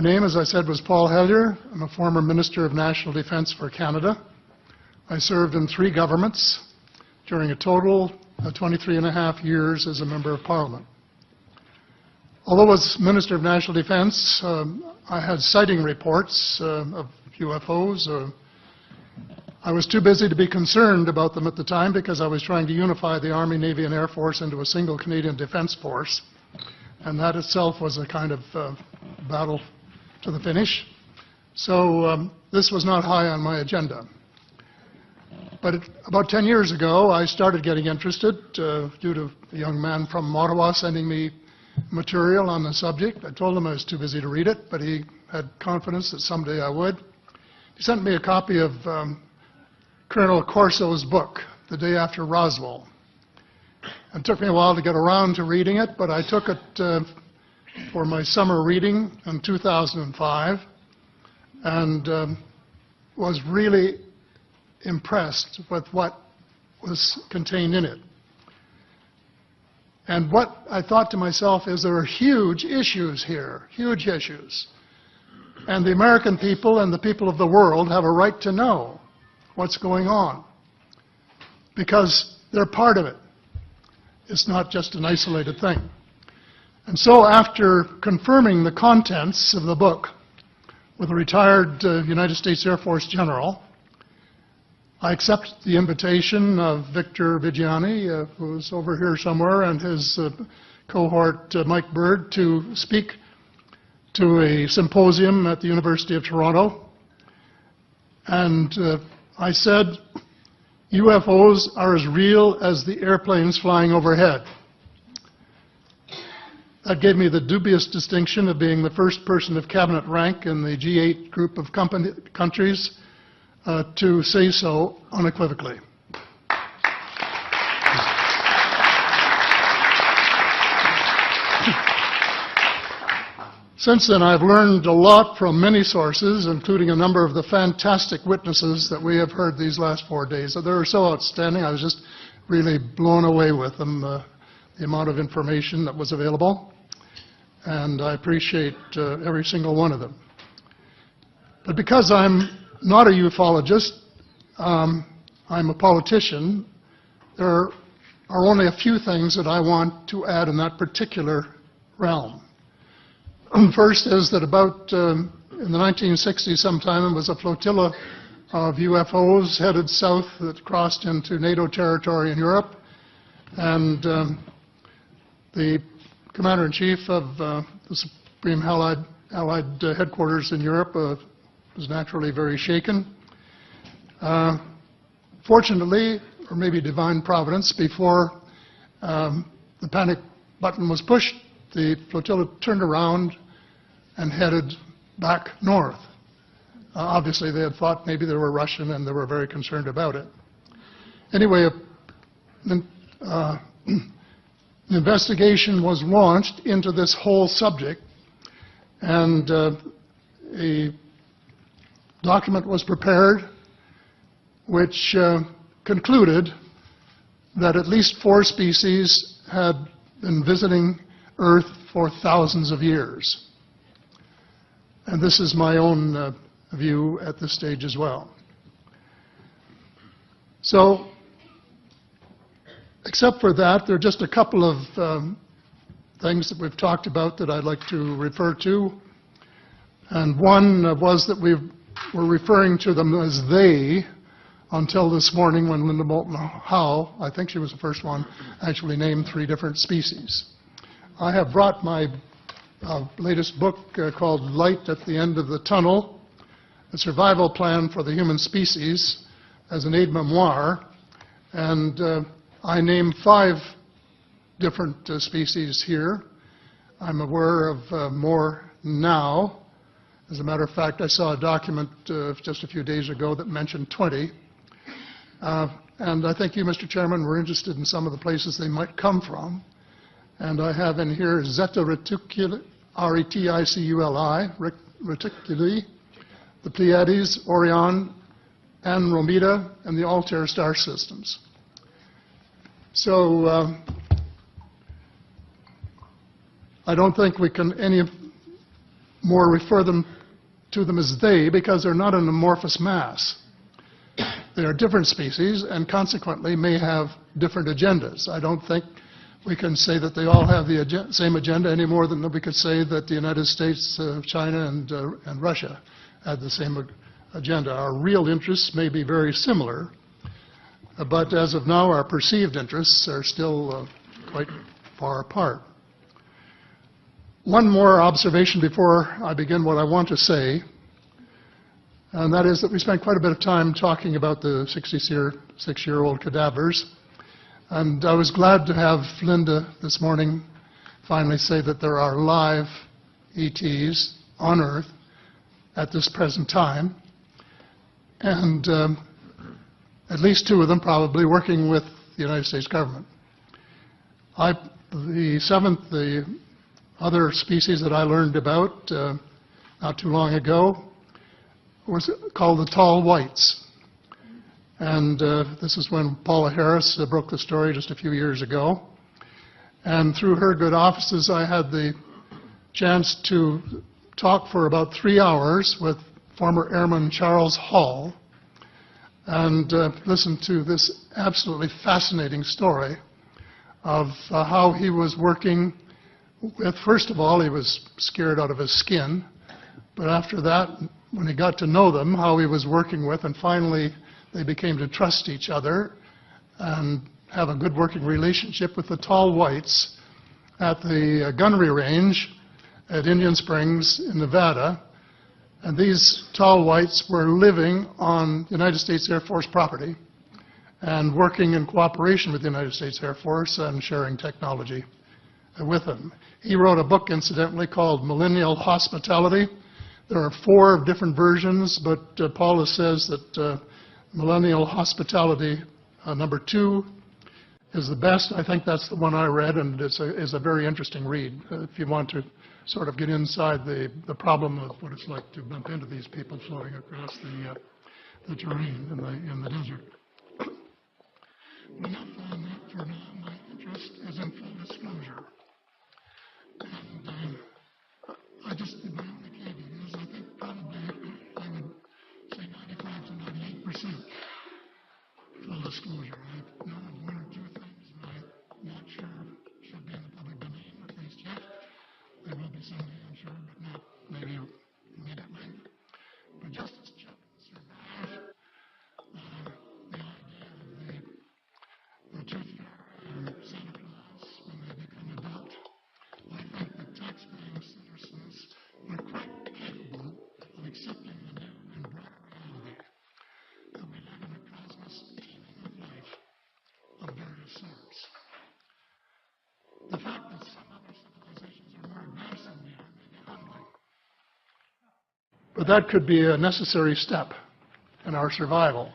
name, as I said, was Paul Hellyer. I'm a former Minister of National Defense for Canada. I served in 3 governments during a total of 23 and a half years as a Member of Parliament. Although as Minister of National Defense, I had sighting reports of UFOs. I was too busy to be concerned about them at the time because I was trying to unify the Army, Navy, and Air Force into a single Canadian Defence Force. And that itself was a kind of battle to the finish. So this was not high on my agenda. But about 10 years ago, I started getting interested due to a young man from Ottawa sending me material on the subject. I told him I was too busy to read it, but he had confidence that someday I would. He sent me a copy of Colonel Corso's book, The Day After Roswell. It took me a while to get around to reading it, but I took it for my summer reading in 2005 and was really impressed with what was contained in it. And what I thought to myself is there are huge issues here, huge issues. And the American people and the people of the world have a right to know what's going on because they're part of it. It's not just an isolated thing. And so after confirming the contents of the book with a retired United States Air Force general, I accepted the invitation of Victor Vigiani, who's over here somewhere, and his cohort, Mike Bird, to speak to a symposium at the University of Toronto. And I said, UFOs are as real as the airplanes flying overhead. That gave me the dubious distinction of being the first person of cabinet rank in the G8 group of countries to say so unequivocally. Since then, I've learned a lot from many sources, including a number of the fantastic witnesses that we have heard these last 4 days. They were so outstanding, I was just really blown away with them, the amount of information that was available. And I appreciate every single one of them. But because I'm not a ufologist, I'm a politician, there are only a few things that I want to add in that particular realm. First is that about in the 1960s sometime, it was a flotilla of UFOs headed south that crossed into NATO territory in Europe. And the Commander-in-Chief of the Supreme Allied Headquarters in Europe was naturally very shaken. Fortunately, or maybe divine providence, before the panic button was pushed, the flotilla turned around and headed back north. Obviously, they had thought maybe they were Russian, and they were very concerned about it. Anyway, an investigation was launched into this whole subject, and a document was prepared which concluded that at least 4 species had been visiting Earth for thousands of years. And this is my own view at this stage as well. So, except for that, there are just a couple of things that we've talked about that I'd like to refer to. And one was that we were referring to them as they until this morning when Linda Moulton Howe, I think she was the first one, actually named 3 different species. I have brought my latest book called Light at the End of the Tunnel, A Survival Plan for the Human Species, as an aide-memoire, and I name 5 different species here. I'm aware of more now. As a matter of fact, I saw a document just a few days ago that mentioned 20. And I think you, Mr. Chairman, were interested in some of the places they might come from. And I have in here Zeta Reticuli, R-E-T-I-C-U-L-I, Reticuli, the Pleiades, Orion, Andromeda, and the Altair star systems. So I don't think we can more refer to them as they because they're not an amorphous mass. They are different species and consequently may have different agendas. I don't think we can say that they all have the same agenda any more than we could say that the United States, China, and Russia had the same agenda. Our real interests may be very similar, but as of now, our perceived interests are still quite far apart. One more observation before I begin what I want to say, and that is that we spent quite a bit of time talking about the 66-year-old cadavers. And I was glad to have Linda this morning finally say that there are live ETs on Earth at this present time, and at least 2 of them probably working with the United States government. The other species that I learned about not too long ago was called the tall whites. And this is when Paula Harris broke the story just a few years ago. And through her good offices, I had the chance to talk for about 3 hours with former Airman Charles Hall and listen to this absolutely fascinating story of how he was working with, first of all, he was scared out of his skin, but after that, when he got to know them, how he was working with, and finally they became to trust each other and have a good working relationship with the tall whites at the gunnery range at Indian Springs in Nevada. And these tall whites were living on United States Air Force property and working in cooperation with the United States Air Force and sharing technology with them. He wrote a book, incidentally, called Millennial Hospitality. There are 4 different versions, but Paula says that Millennial Hospitality number 2 is the best. I think that's the one I read, and it's a very interesting read if you want to sort of get inside the problem of what it's like to bump into these people floating across the terrain in the desert. Enough on that for now. My interest is in full disclosure. And I just, my only caveat is I think probably I would say 95 to 98% full disclosure. I know of 1 or 2 things that I'm not sure should be in the public domain, at least yet. There will be someday, I'm sure, but not maybe immediately. But just as children survive the idea of the tooth fairy and Santa Claus when they become adult, I think that tax-paying citizens are quite capable of accepting the new and broader reality that we live in a cosmos teeming with life of various sorts. The fact that some other civilizations are more advanced than we are may be humbling. But that could be a necessary step in our survival.